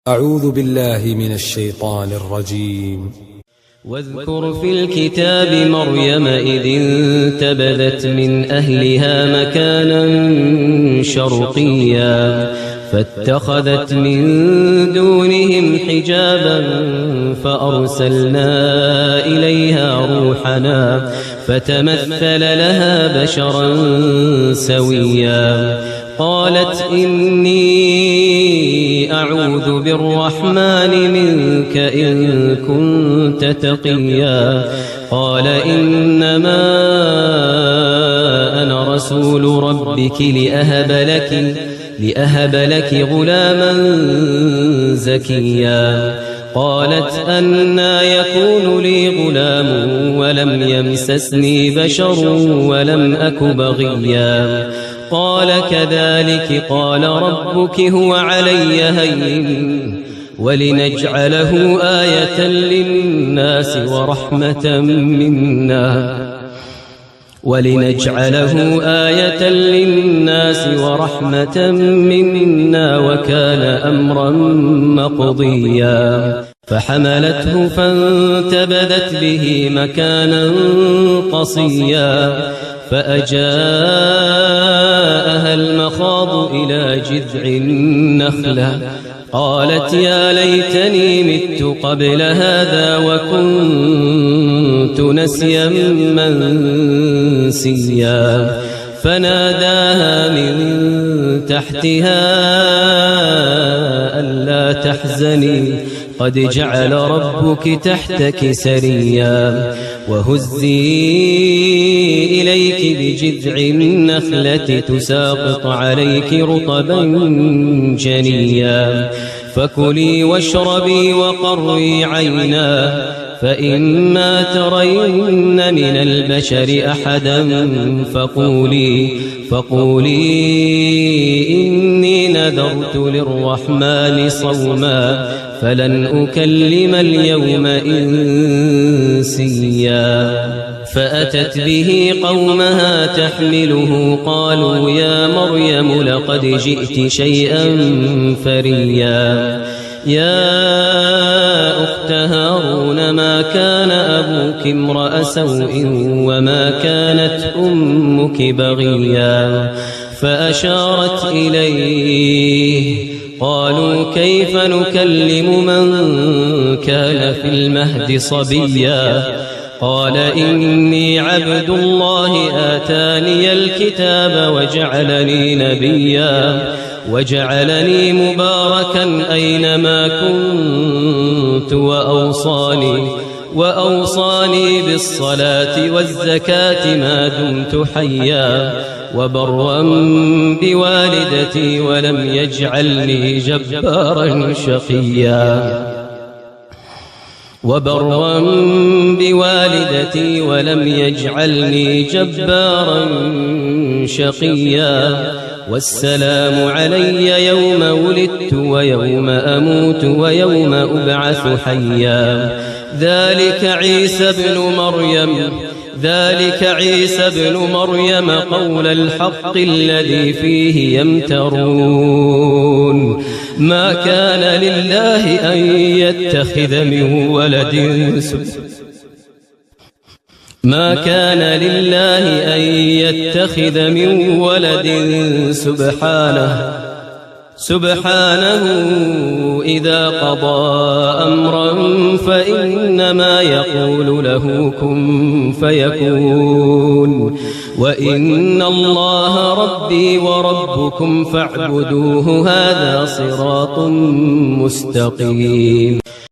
أعوذ بالله من الشيطان الرجيم. واذكر في الكتاب مريم إذ انتبذت من أهلها مكانا شرقيا فاتخذت من دونهم حجابا فأرسلنا إليها روحنا فتمثل لها بشرا سويا قالت إني أعوذ بالرحمن منك إن كنت تقيا قال إنما أنا رسول ربك لأهب لك غلاما زكيا قالت أنى يكون لي غلام ولم يمسسني بشر ولم أك بغيا قال كذلك قال ربك هو علي هين ولنجعله آية للناس ورحمة منا وكان أمرا مقضيا فحملته فانتبذت به مكانا قصيا فأجاءها المخاض إلى جذع النخلة قالت يا ليتني مت قبل هذا وكنت نسيا منسيا فناداها من تحتها ألا تحزني قد جعل ربك تحتك سريا وهزي إليك بجذع النخلة تساقط عليك رطبا جنيا فكلي واشربي وقري عينا فإما ترين من البشر أحدا فقولي إني نذرت للرحمن صوما فلن أكلم اليوم إنسيا فأتت به قومها تحمله قالوا يا مريم لقد جئت شيئا فريا يا أخت هارون ما كان أبوك امرأ سوء وما كانت أمك بغيا فأشارت إليه قالوا كيف نكلم من كان في المهد صبيا قال إني عبد الله آتاني الكتاب وجعلني نبيا وجعلني مباركا أينما كنت وأوصاني بالصلاة والزكاة ما دمت حيا وبرا بوالدتي ولم يجعلني جبارا شقيا والسلام علي يوم ولدت ويوم أموت ويوم أبعث حيا ذلك عيسى بن مريم قول الحق الذي فيه يمترون ما كان لله أن يتخذ من ولد سبحانه إذا قضى أمرا فإنما يقول له كن فيكون وإن الله ربي وربكم فاعبدوه هذا صراط مستقيم.